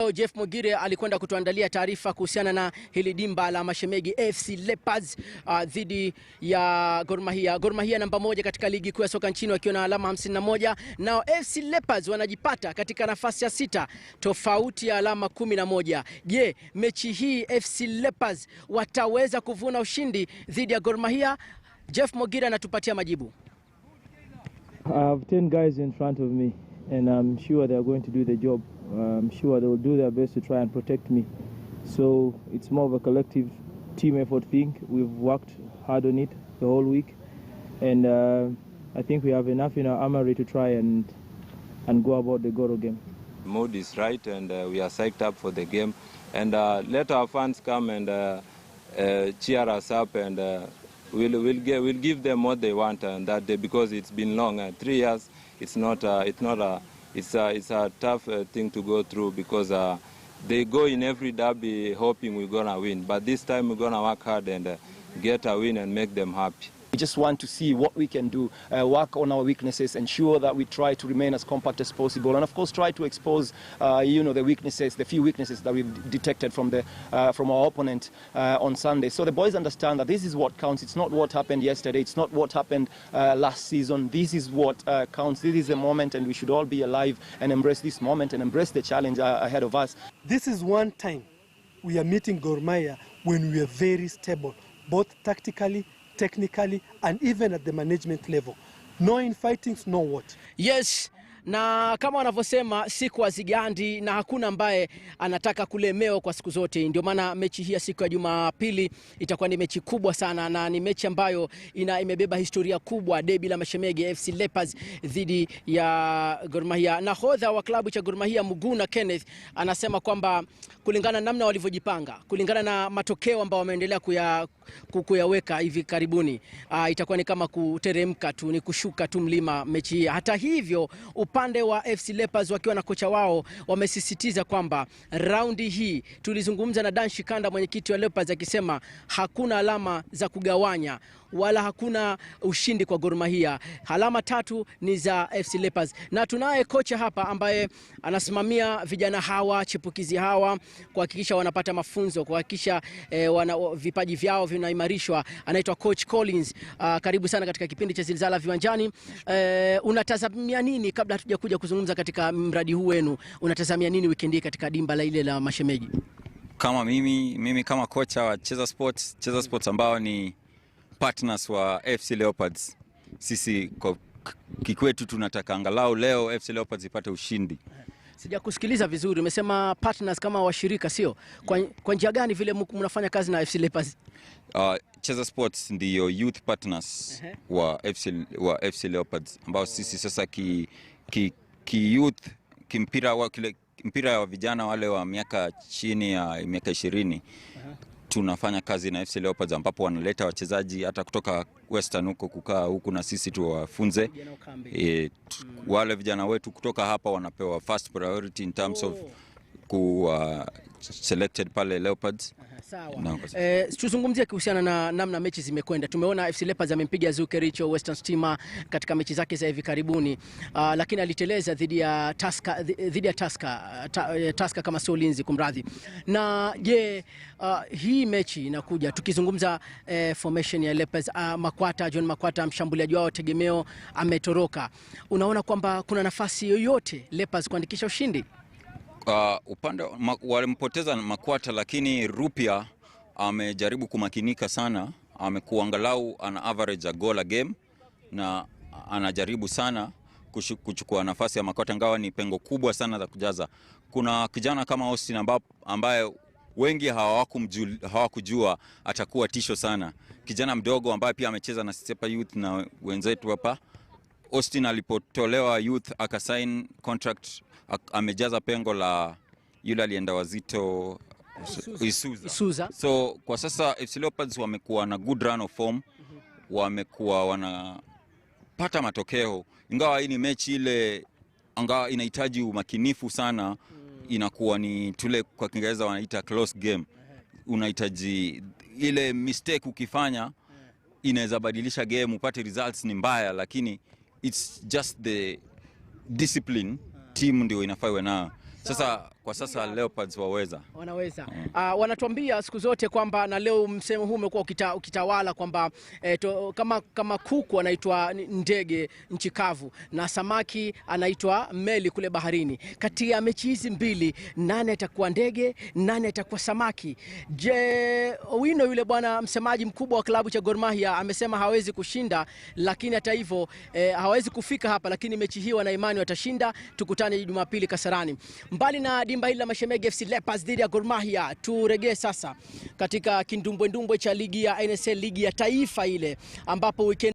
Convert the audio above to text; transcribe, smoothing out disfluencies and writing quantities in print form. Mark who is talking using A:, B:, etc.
A: leo Jeff Mogire alikwenda kutuandalia taarifa kuhusiana na hili dimba la Mashemeji AFC Leopards dhidi ya Gor Mahia. Gor Mahia namba 1 katika ligi kuu ya soka nchini wakiwa na alama 51, nao AFC Leopards wanajipata katika nafasi ya 6 tofauti ya alama 11. Je, mechi hii AFC Leopards wataweza kuvuna ushindi dhidi ya Gor Mahia? Jeff Mogire anatupatia majibu.
B: I have 10 guys in front of me and I'm sure they are going to do the job. I'm sure they will do their best to try and protect me. So it's more of a collective team effort thing. We've worked hard on it the whole week, and I think we have enough in our armory to try and go about the Goro game.
C: The mood is right, and we are psyched up for the game. And let our fans come and cheer us up, and we'll give them what they want on that day, because it's been long. 3 years. It's a tough thing to go through, because they go in every derby hoping we're gonna win, but this time we're gonna work hard and get a win and make them happy.
D: We just want to see what we can do, work on our weaknesses, ensure that we try to remain as compact as possible, and of course try to expose, the weaknesses, the few weaknesses that we've detected from our opponent on Sunday. So the boys understand that this is what counts. It's not what happened yesterday. It's not what happened last season. This is what counts. This is a moment, and we should all be alive and embrace this moment and embrace the challenge ahead of us.
E: This is one time we are meeting Gor Mahia when we are very stable, both tactically, technically, and even at the management level. No infightings, no what.
A: Yes, na kama wanavyosema siku hazigandi na hakuna ambaye anataka kulemewa kwa siku zote. Ndio maana mechi hii ya siku ya Jumapili itakuwa ni mechi kubwa sana, na ni mechi ambayo imebeba historia kubwa. Debi la Mashemeji AFC Leopards dhidi ya Gor Mahia. Nahodha wa klabu cha Gor Mahia Muguna Kenneth anasema kwamba kulingana na namna walivyojipanga, kulingana na matokeo ambao wameendelea kuyaweka hivi karibuni, itakuwa ni kama kuteremka tu, ni kushuka tu mlima mechi hii. Hata hivyo, upande wa AFC Leopards wakiwa na kocha wao wamesisitiza kwamba raundi hii, tulizungumza na Dan Shikanda, mwenyekiti wa Leopards, akisema hakuna alama za kugawanya wala hakuna ushindi kwa Gor Mahia. Alama 3 ni za AFC Leopards, na tunaye kocha hapa ambaye anasimamia vijana hawa, chipukizi hawa, kuhakikisha wanapata mafunzo, kuhakikisha vipaji vyao vinaimarishwa. Anaitwa Coach Collins. Karibu sana katika kipindi cha Zilizala Viwanjani. Unatazamia nini kabla hatujakuja kuzungumza katika mradi huu wenu? Unatazamia nini weekend hii katika dimba la ile la Mashemeji?
F: Kama mimi kama kocha wa Cheza Sports ambao ni partners wa AFC Leopards, sisi kwa kikwetu tunataka angalau leo AFC Leopards ipate ushindi.
A: Sijakusikiliza vizuri, umesema partners kama washirika, sio? Kwa njia gani vile mnafanya kazi na AFC Leopards?
F: Cheza Sports ndio youth partners wa AFC Leopards, ambao sisi sasa ki youth, mpira wa vijana wale wa miaka chini ya miaka 20. Tunafanya kazi na AFC Leopards, ambapo wanaleta wachezaji hata kutoka Western huko kukaa huku na sisi tuwafunze. Wale vijana wetu kutoka hapa wanapewa first priority in terms of selected pale Leopards.
A: Sawa. Tuzungumzie kuhusiana na namna mechi zimekwenda. Tumeona AFC Leopards amempiga Zukericho Western Stima katika mechi zake za hivi karibuni, lakini aliteleza dhidi ya Tusker kama sio Ulinzi, kumradhi. Na je, hii mechi inakuja tukizungumza formation ya Leopards, John Makwata mshambuliaji wao tegemeo ametoroka. Unaona kwamba kuna nafasi yoyote Leopards kuandikisha ushindi?
F: Upande walimpoteza Makwata, lakini Rupia amejaribu kumakinika sana. Amekuwa angalau ana average a goal a game, na anajaribu sana kuchukua nafasi ya Makwata, ingawa ni pengo kubwa sana za kujaza. Kuna kijana kama Austin ambaye wengi hawakujua atakuwa tisho sana. Kijana mdogo ambaye pia amecheza na Stepa Youth na wenzetu hapa. Austin alipotolewa youth akasign contract, amejaza pengo la yule alienda Wazito Isuza. So kwa sasa AFC Leopards wamekuwa na good run of form, wamekuwa wanapata matokeo, ingawa hii ni mechi ile ingawa inahitaji umakinifu sana. Inakuwa ni tule kwa Kiingereza wanaita close game. Unahitaji ile mistake ukifanya inaweza badilisha game, upate results ni mbaya, lakini it's just the discipline team ndio inafaa iwe nayo. Sasa kwa sasa Leopards waweza.
A: Wanaweza. Wanatuambia siku zote kwamba, na leo msemo huu umekuwa ukitawala kwamba kama kuku anaitwa ndege nchi kavu na samaki anaitwa meli kule baharini. Kati ya mechi hizi mbili, nani atakuwa ndege, nani atakuwa samaki? Je, Owino yule bwana msemaji mkubwa wa klabu cha Gor Mahia amesema hawezi kushinda, lakini hata hivyo hawezi kufika hapa, lakini mechi hii wana imani watashinda. Tukutane Jumapili Kasarani. Mbali na dimba hili la Mashemeji AFC Leopards dhidi ya Gor Mahia, turegee sasa katika kindumbwe cha ligi ya NSL, ligi ya taifa ile, ambapo weekend